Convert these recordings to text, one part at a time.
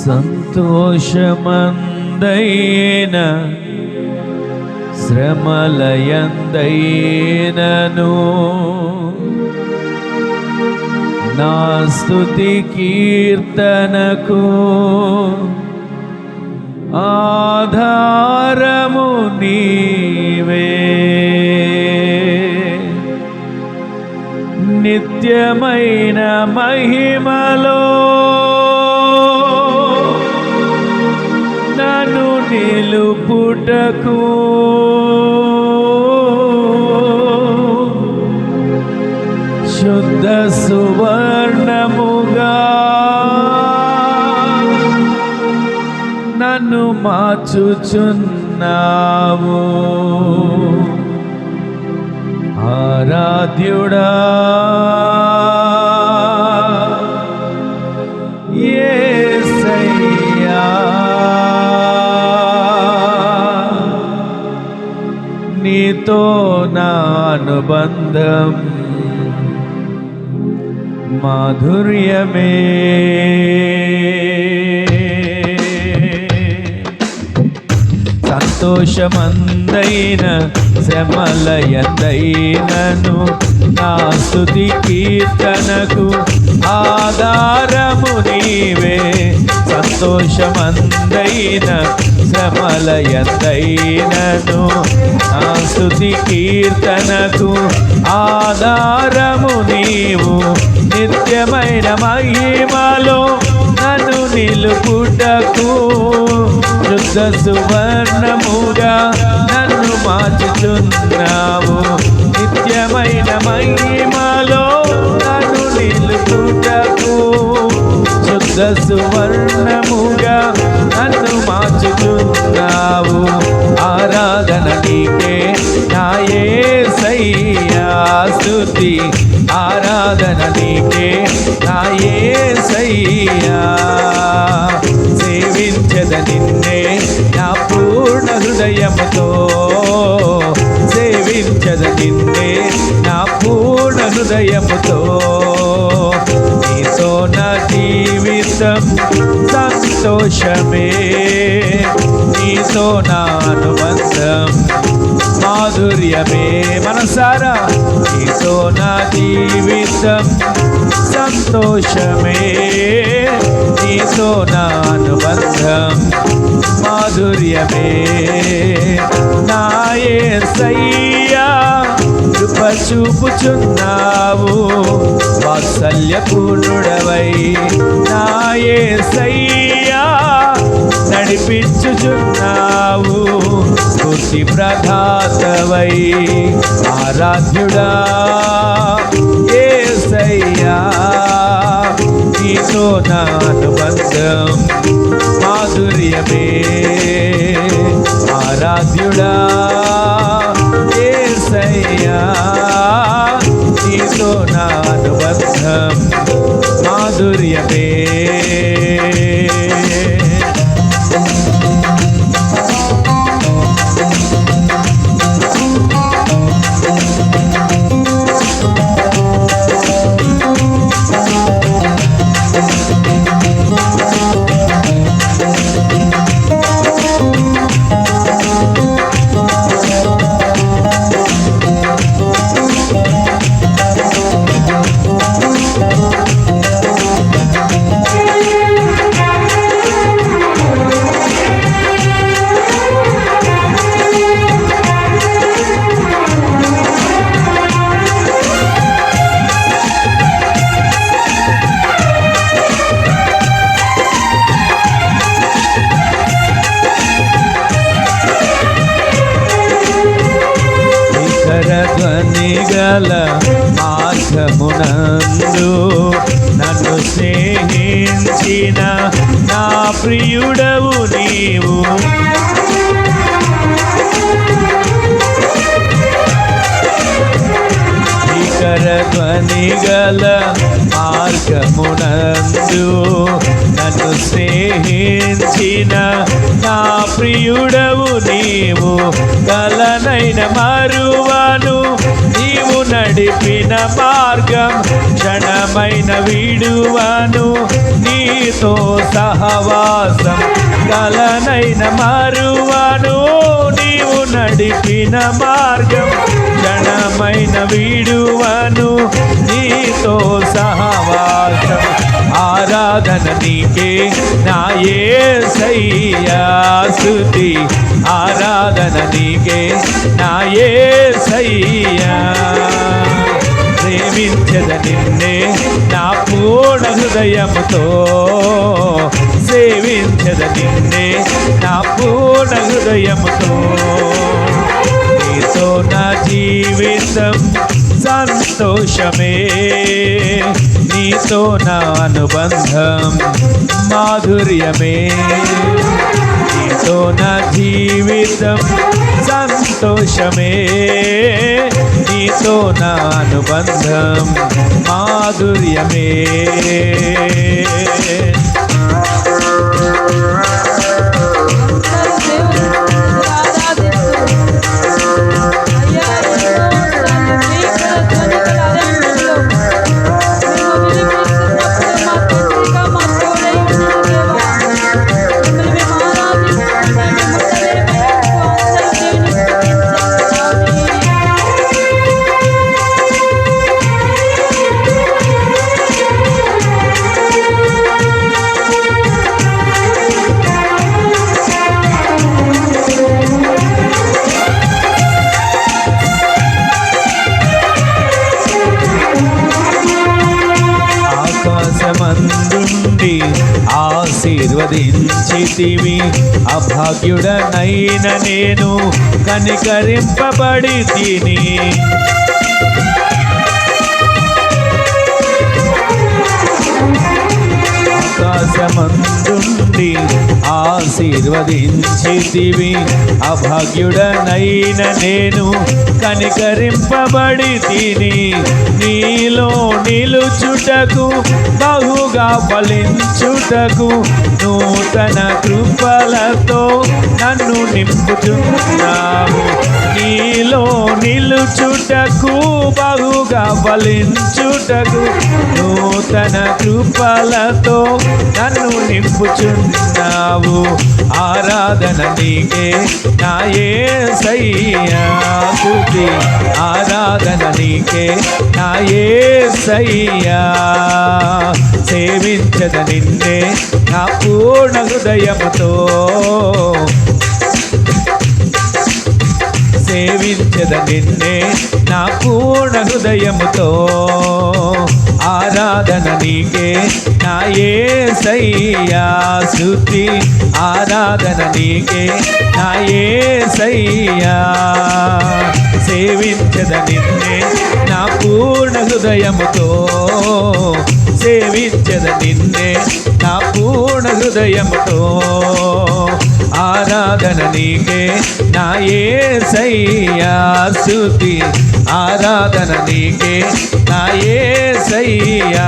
సంతోషమందైన శ్రమలయందైనను నా స్తుతి కీర్తనకు ఆధారము నీవే. నిత్యమైన మహిమలో నన్ను నిలుపుటకు శుద్ధ సువర్ణముగా నన్ను మార్చుచున్నావు. ఆరాధ్యుడా యేసయ్యా, నీతో నా అనుబంధం మాధుర్యమే. సంతోషమందైన శ్రమలయందైనను నా స్తుతి కీర్తనకు ఆధారము నీవే. సంతోషమందైన శ్రమలయందైనను నా స్తుతి కీర్తనకు ఆధారము నీవు. నిత్యమైన మహిమలో నన్ను నిలుపుటకు శుద్ధ సువర్ణముగా నన్ను మార్చుచున్నావు. నిత్యమైన మహిమలో నన్ను నిలుపుటకు శుద్ధ సువర్ణముగా నన్ను మార్చుచున్నావు. ఆరాధన నీకే నా యేసయ్యా, స్తుతి ఆరాధన నీకే నా యేసయ్యా. సేవించద నిన్నే నా పూర్ణ హృదయముతో, సేవించద నిన్నే నా పూర్ణ హృదయముతో. నీతో నా జీవితం సంతోషమే, నీతో నా అనుబంధం మాధుర్యమే. మనసారా నీతో నా జీవితం సంతోషమే, నీతో నా అనుబంధం మాధుర్యమే. నా యేసయ్యా కృప చూపుచున్నావు, వాత్సల్యపూర్ణుడవై నా యేసయ్యా నడిపించుచున్నావు. స్ఫూర్తి ప్రదాతవై ఆరాధ్యుడా యేసయ్యా, నీతో నా అనుబంధం మాధుర్యమే. ఆరాధ్యుడా యేసయ్యా, నీతో నా అనుబంధం మాధుర్యమే. ధ్వనిగల మార్గమునందు నన్ను స్నేహించిన నా ప్రియుడవు నీవు. ధ్వనిగల మార్గమునందు నన్ను స్నేహించిన నా ప్రియుడవు నీవు, కలనైన మరువను నీవు నడిపిన మార్గం, క్షణమైన విడువను నీతో సహవాసం, కలనైన మరువను నీవు నడిపిన మార్గం, క్షణమైన విడువను నీతో సహవాసం. ఆరాధన నీకే నా యేసయ్యా, స్తుతి ఆరాధన నీకే నా యేసయ్యా. ప్రేమించద నిన్నే నా పూర్ణ హృదయముతో, సేవించద నిన్నే నా పూర్ణ హృదయముతో. నీతో నా జీవితం సంతోషమే, నీతో నా అనుబంధం మాధుర్యమే. నీతో నా జీవితం సంతోషమే, నీతో నా అనుబంధం మాధుర్యమే. ఆకాశమందుండి ఆశీర్వదించితివి, అభాగ్యుడనైన నేను కనికరింపబడి తిని. ఆకాశమందుండి ఆశీర్వదించితివి, అభాగ్యుడనైన నేను కనికరింపబడి తిని. నీలో నిలుచుటకు బహుగా ఫలించుటకు నూతన కృపలతో నన్ను నింపుచున్నావు. నీలో నిలుచుటకు బహుగా ఫలించుటకు నూతన కృపలతో నన్ను నింపుచున్నావు. ఆరాధన నీకే నా యేసయ్యా, స్తుతి ఆరాధన నీకే నా యేసయ్యా. సేవించద నిన్నే నా పూర్ణ హృదయముతో, సేవించద నిన్నే నా పూర్ణ హృదయముతో. ఆరాధన నీకే నా యేసయ్యా, స్తుతి ఆరాధన నీకే నా యేసయ్యా. సేవించద నిన్నే నా పూర్ణ హృదయముతో, సేవించద నిన్నే నా పూర్ణ హృదయముతో. ఆరాధన నీకే నా యేసయ్యా, స్తుతి ఆరాధన నీకే నా యేసయ్యా.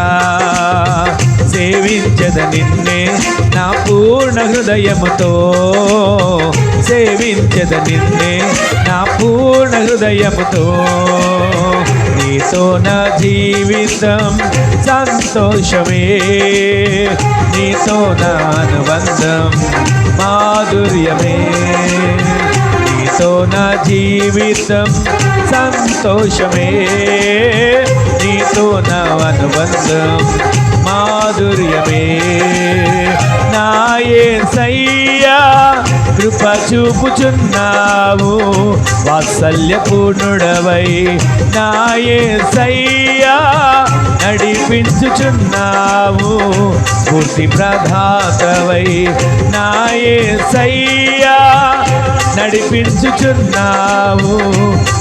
సేవించద నిన్నే నా పూర్ణ హృదయముతో, సేవించద నిన్నే నా పూర్ణ హృదయముతో. నీతో నా జీవితం సంతోషమే, నీతో నా అనుబంధం మాధుర్యమే. నీతో నా జీవితం సంతోషమే, నీతో నా అనుబంధం మాధుర్యమే. నా యేసయ్యా కృప చూపుచున్నావు, వాత్సల్యపూర్ణుడవై నా యేసయ్యా నడిపించుచున్నావు. స్ఫూర్తి ప్రదాతవై నా యేసయ్యా నడిపించుచున్నావు.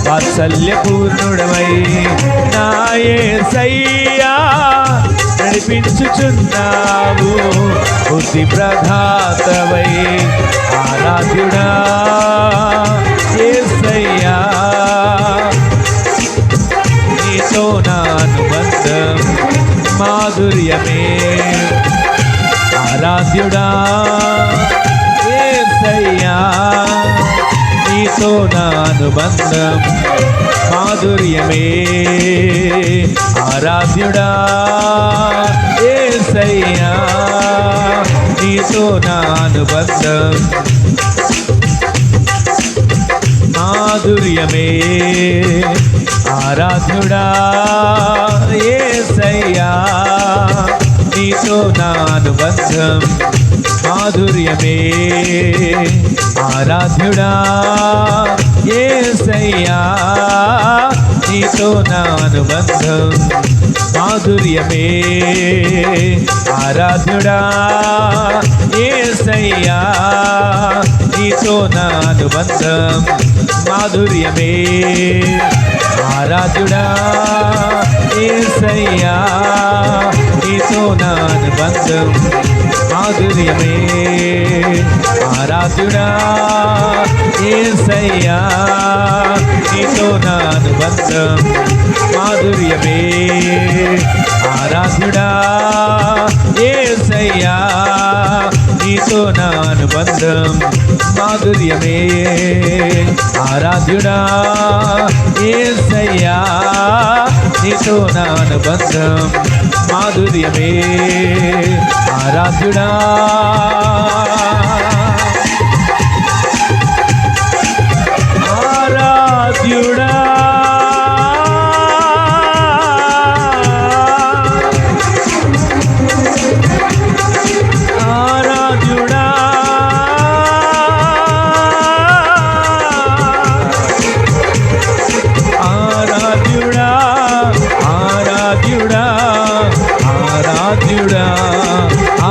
వాత్సల్యపూర్ణుడవై నా యేసయ్యా నడిపించుచున్నావు. బుద్ధి ప్రదాతవై ఆరాధ్యుడా యేసయ్యా. నీతో నా అనుబంధం మాధుర్యమే. ఆరాధ్యుడా యేసయ్యా నీతో నా అనుబంధం మాధుర్యమే ఆరాధ్యుడా యేసయ్యా నీతో నా అనుబంధం మాధుర్యమే ఆరాధ్యుడా యేసయ్యా నీతో నా అనుబంధం మాధుర్యమే ఆరాధ్యుడా యేసయ్యా నీతో నా అనుబంధం మాధుర్యమే ఆరాధ్యుడా యేసయ్యా నీతో నా అనుబంధం మాధుర్యమే ఆరాధ్యుడా యేసయ్యా నీతో నా అనుబంధం మాధుర్యమే ఆరాధ్యుడా యేసయ్యా నీతో నా అనుబంధం మాధుర్యమే ఆరాధ్యుడా యేసయ్యా నీతో నా అనుబంధం మాధుర్యమే ఆరాధ్యుడా యేసయ్యా నీతో నా అనుబంధం మాధుర్యమే ఆరాధ్యుడా ఆరాధ్యుడా ఆరాధ్యుడా ఆరాధ్యుడా ఆరాధ్యుడా ఆరాధ్యుడా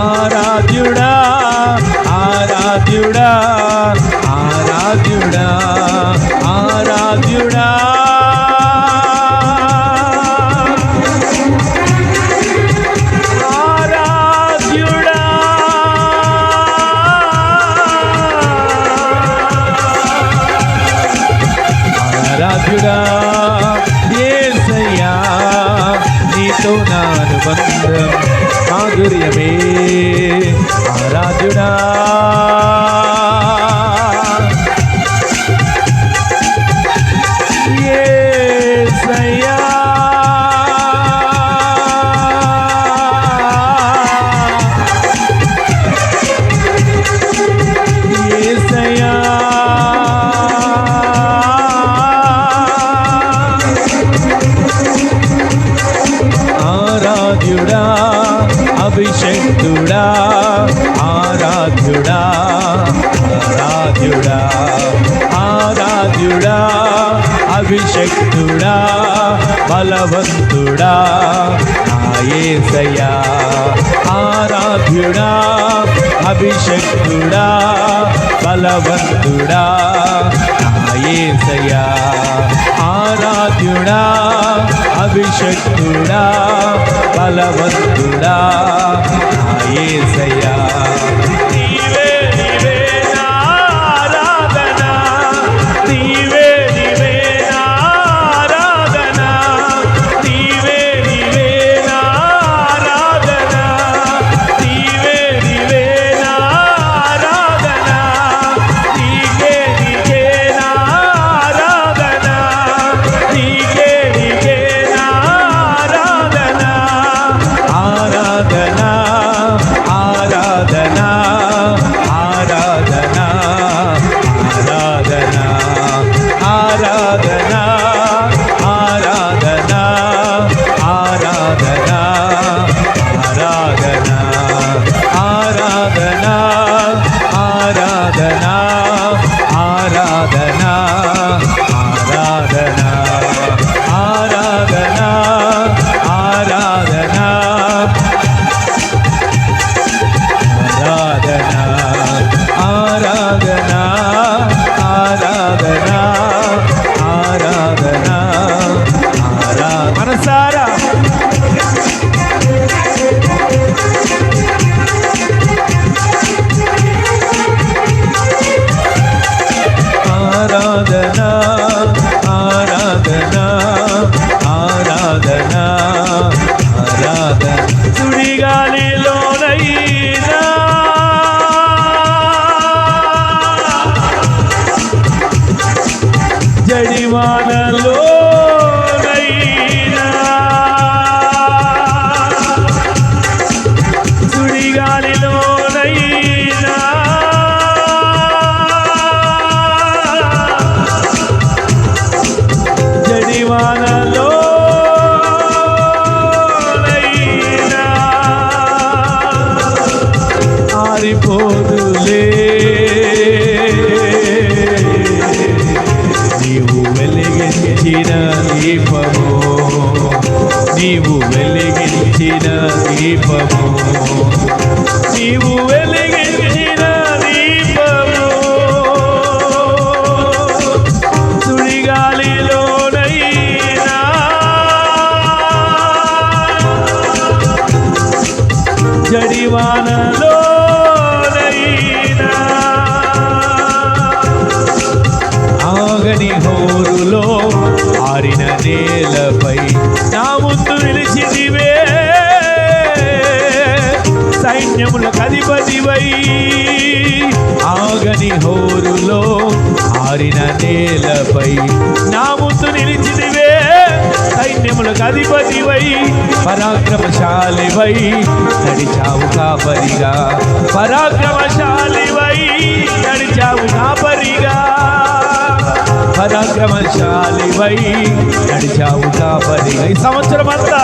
ఆరాధ్యుడా ఆరాధ్యుడా ఆరాధ్యుడా ఆరాధ్యుడా ఆరాధ్యుడా ఆరాధ్యుడా యేసయ్యా నీతో నా అనుబంధం మాధుర్యమే ఆరాధ్యుడా యేసయ్యా యేసయ్యా ఆరాధ్యుడా అభిషక్తుడా ఆరాధ్యుడా ఆరాధ్యుడా ఆరాధ్యుడా అభిషక్తుడా బలవంతుడా నా యేసయ్యా ఆరాధ్యుడా అభిషక్తుడా బలవంతుడా నా యేసయ్యా ఆరాధ్యుడా అభిషక్తుడా బలవంతుడా నా యేసయ్యా నీవే నీవే నా ఆరాధన నీవే నీవే నా ఆరాధన నీవే నీవే నా ఆరాధన నీవే నీవే నా ఆరాధన నీకే నీకే నా ఆరాధన నీకే నీకే నా ఆరాధన ఆరాధన ఆరాధన ఆరిపోదులే. నీవు వెలిగించిన దీపము, నీవు వెలిగించిన దీపము, నీవు వెలిగించిన దీపము. సుడిగాలిలోనైనా జడివానలోనైనా ఆగని హోరులో ఆరిన నేలపై నా ముందు నిలిచిదివే. సైన్యములకు అధిపతివై ఆగని హోరులో ఆరిన నేలపై నా ముందు నిలిచిదివే. సైన్యములకు అధిపతివై పరాక్రమశాలివై నడిచావు కాపరిగా. పరాక్రమశాలివై నడిచావు కాపరిగా. పరాక్రమశాలివై నడిచావు కాపరిగా. ఈ సంవత్సరం అంతా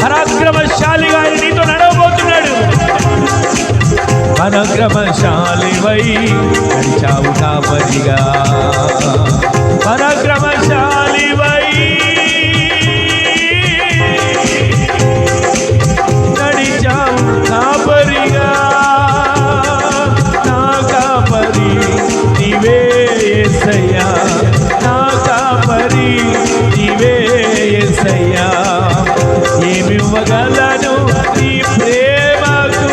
పరాక్రమశాలిగా నీతో నడవబోతున్నాడు. పరాక్రమశాలివై నడిచావు కాపరిగా. పరాక్రమశాలివై నడిచావు కాపరిగా. నా కాపరి నీవే యేసయ్యా, నా కాపరి నీవే యేసయ్యా. ఏమివ్వగలను నీ ప్రేమకు,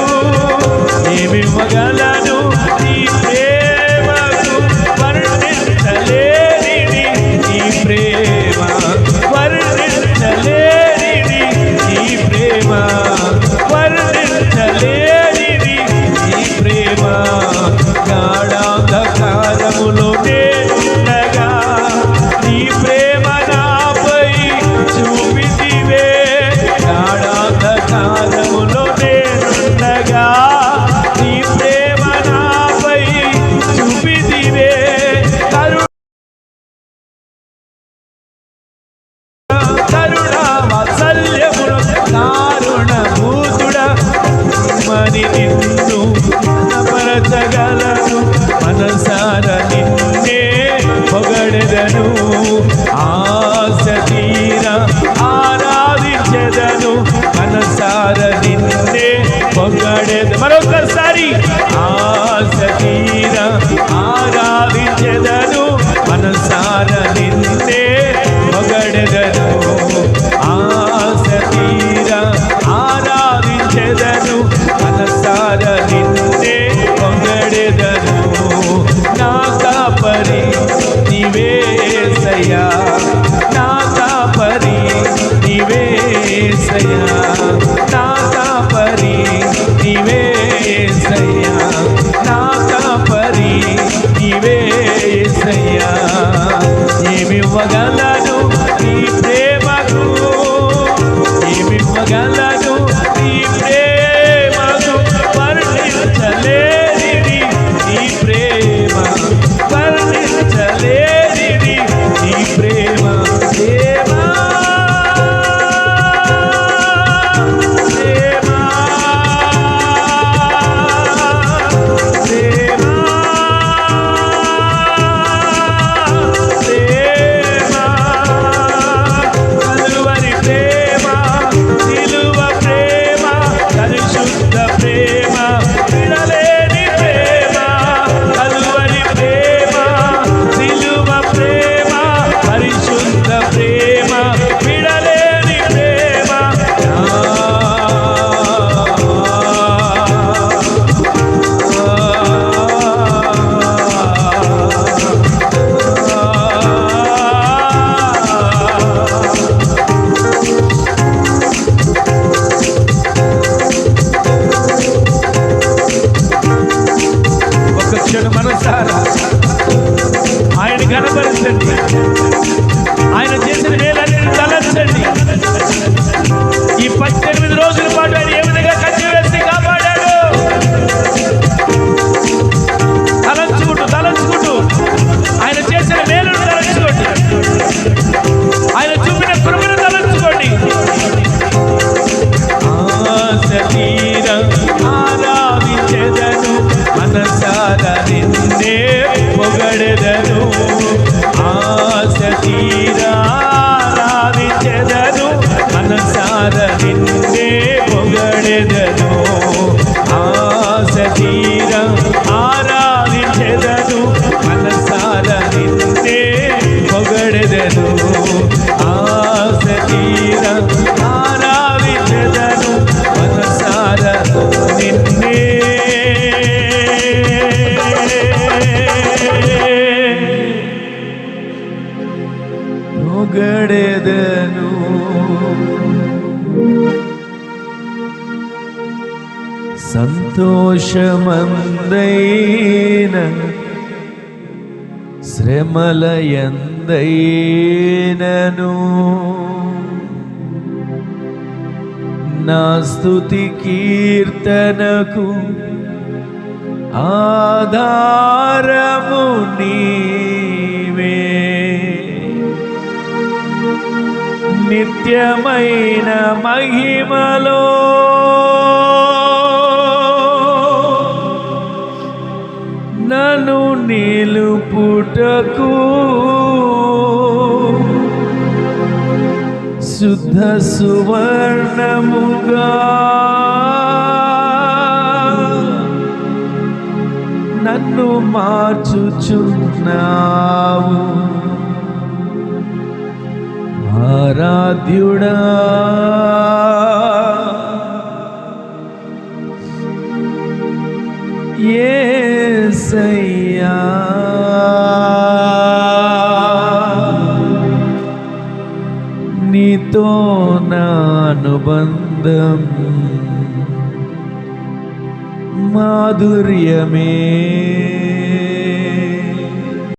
ఏమివ్వగలను నీ ప్రేమకు. వర్ణించలేనిది నీ ప్రేమ, వర్ణించలేనిది నీ ప్రేమ, వర్ణించలేనిది నీ ప్రేమ. గాఢాంధకారములో నేనుండగా నీ ప్రేమ నాపై చూపితివే. గాఢాంధకారములో నేనుండగా నీ ప్రేమ నాపై చూపితివే. కరుణ వాత్సల్యములు కారుణభూతుడా మని నిన్ను పరచగలను. మనసార నిన్నే పొగడెదను, ఆశ తీర ఆరాధించెదను. మనసార నిన్నే పొగడెదను. మరొకసారి ఆశ తీర ఆరాధించెదను. మనసార నిన్నే పొగడెదను. ఆశ తీర ఆరాధించెదను. మనసార నిన్నే పొగడెదను. నా కాపరి నీవే యేసయ్యా, నా కాపరి నీవే యేసయ్యా, నా కాపరి నీవే యేసయ్యా, నా కాపరి సంతోషమందైన శ్రమల యందైనను నా స్తుతి కీర్తనకు ఆధారము నీవే నిత్యమైన మహిమలో నన్ను నిలుపుటకు శుద్ధ సువర్ణముగా నన్ను మార్చుచున్నావు ఆరాధ్యుడా యేసయ్యా నీతో నా అనుబంధం మాధుర్యమే